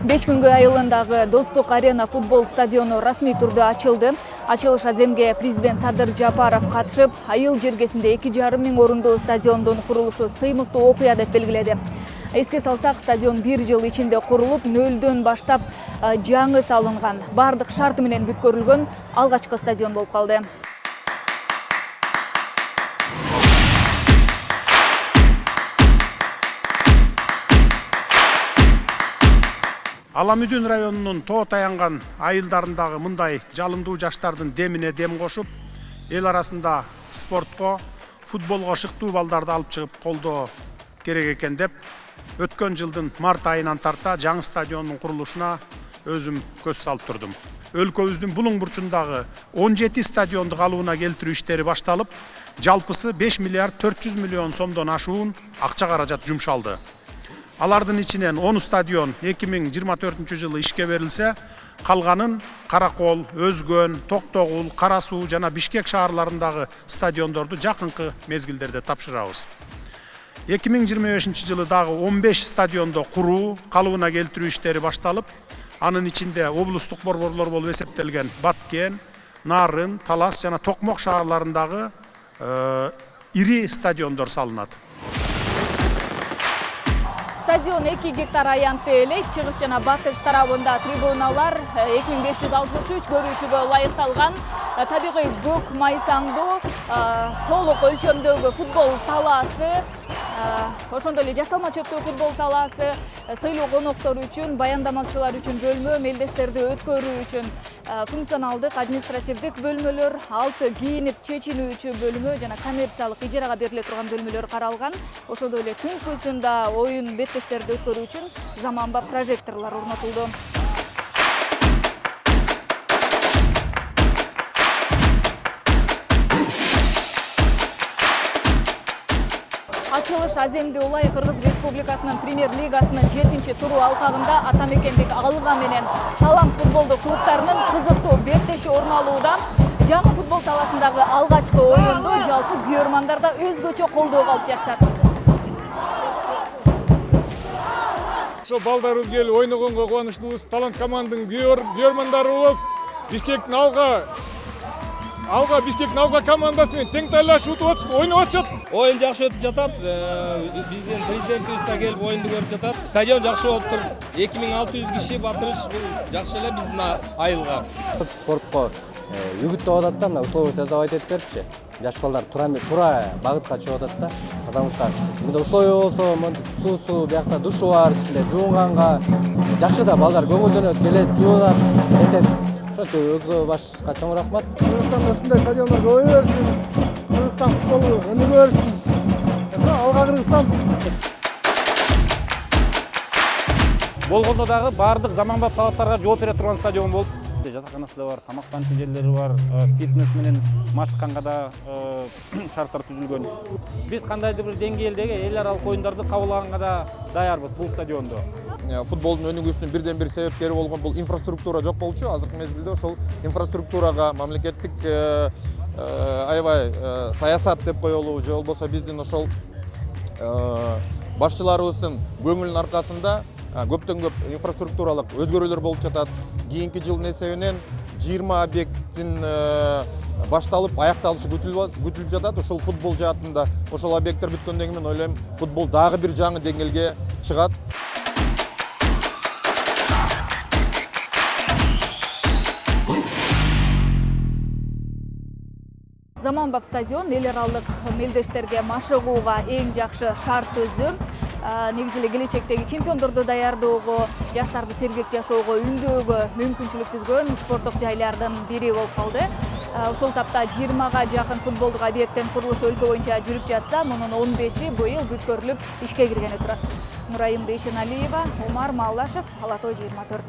5 күнгө айылындагы Достук арена футбол стадиону расмий түрдө ачылды. Ачылыш аземге президент Садыр Жапаров катышып, айыл жергесинде 2,5 миң орундуу стадиондун курулушу сыймыктуу окуя деп белгиледи. Эске салсак, стадион 1 жыл ичинде курулуп, нөлдөн баштап жаңы салынган, бардык шарты менен бүткөрүлгөн алгачкы стадион болуп калды. Аламүдүн районунун тоо таянган айылдарындагы мындай жалындуу жаштардын демине дем кошуп, эл арасында спортко, футболго шыктуу балдарды алып чыгып колдоо керек экен деп, өткөн жылдын март айынан тарта жаңы стадиондун курулушуна өзүм көз салып турдум. Өлкөбүздүн булуң бурчундагы 17 стадионду калыбына келтирүү иштери башталып, жалпысы 5 миллиард 400 миллион сомдон ашуун акча каражат жумшалды. Алардын ичинен 10 стадион 2024 жылы ишке берилсе, калганын Каракол, Өзгөн, Токтогул, Кара Суу жана Бишкек шаарларындагы стадиондорду жакынкы мезгилдерде тапшырабыз. 2025 жылы дагы 15 стадиондо куруу, калыбына келтирүү иштери башталып, анын ичинде облустук борборлор болуп эсептелген Баткен, Нарын, Талас жана Токмок шаарларындагы ири стадиондор салынат. Стадион 2 гектар аянтты элек, чыгыш жана батыш тарабында трибуналар 2563 көрүүчүгө ылайыкталган. Табигый көк майсаңдуу, толук өлчөмдөгү футбол талаасы, ошондой эле жасталма чөптүү футбол талаасы, сыйлуу коноктор үчүн, баяндамачылар үчүн бөлмө, мелдештерди өткөрүү үчүн функционалдык, административдик бөлмөлөр, алты кийинип чечинүүчү бөлмө жана коммерциялык ижарага бериле турган бөлмөлөр каралган. Ошондой эле түнкүсүндө оюн беттештерди өткөрүү үчүн заманбап прожекторлор орнотулду. Ачылыш Аземди Улай Кыргыз Республикасынын премьер-лигасынын 7-туру алкагында атамекендик Алыга менен Талант футболдук клубтарынын кызыктуу беттеши орун алуудан жаңы футбол талаасындагы алгачкы оюнду жалпы күйөрмандар да өзгөчө колдоого алып жатышат. Ошо балдарыбыз келип ойногонго кубанычтуубуз. Талант командынын күйөрмандарыбыз Бишкектин Бишкектин Алга командасы менен тең тайлашып ойноп атышат. Oyun жакшы өтүп жатат. Биздин президентибиз да келип оюнду көрүп жатат. Стадион жакшы болуп тур. 2600 киши батырыш бул жакшы эле биздин айылга. Спортко үгүттөп атат да, мына условия создавать этип берипчи. Жаш балдар туура багытка чыгып атат да. Потому что мындай условия болсо, суу биякта душу бар, ичинде жуунганга жакшы да, балдар көңүлдөнөт, келет, жуунат, этет. Ошо башка чоң рахмат. Кыргызстанда ушундай стадиондор көбөйө берсин. Кыргызстан футболу өнүгө берсин. Ошо алга Кыргызстан. Болгондо дагы бардык заманбап талаптарга жооп бере турган стадион болуп, жатаканасы да бар, тамактанчу жерлери бар, фитнес менен машыкканга да шарттар түзүлгөн. Биз кандайдыр бир деңгээлдеги эл аралык оюндарды кабыл алганга да даярбыз бул стадиондо. Футболдун өнүгүүсүнүн бирден бир себепкери болгон бул инфраструктура жок болчу. Азыркы мезгилде ошол инфраструктурага мамлекеттик аябай саясат деп коелу, же болбосо биздин ошол башчыларыбыздын көңүлүнүн аркасында көптөн көп инфраструктуралык өзгөрүүлөр болуп жатат. Кийинки жылдын эсебинен 20 объекттин башталып, аякталышы күтүлүп жатат. Ошол футбол жаатында ошол объекттер бүткөндөн кийин мен ойлойм, футбол дагы бир жаңы деңгээлге чыгат. Заманбап стадион эл аралык мелдештерге машыгууга эң жакшы шарт түздү. Негизи эле келечектеги чемпиондорду даярдоого, жаштарды сергек жашоого үндөөгө мүмкүнчүлүк түзгөн спорттук жайлардын бири болуп калды. Ушул тапта 20га жакын футболдук объекттин курулушу өлкө боюнча жүрүп жатса, мунун 15и быйыл бүткөрүлүп ишке киргени турат. Нурайым Бейшеналиева, Омар Маллашев, Ала Той 24.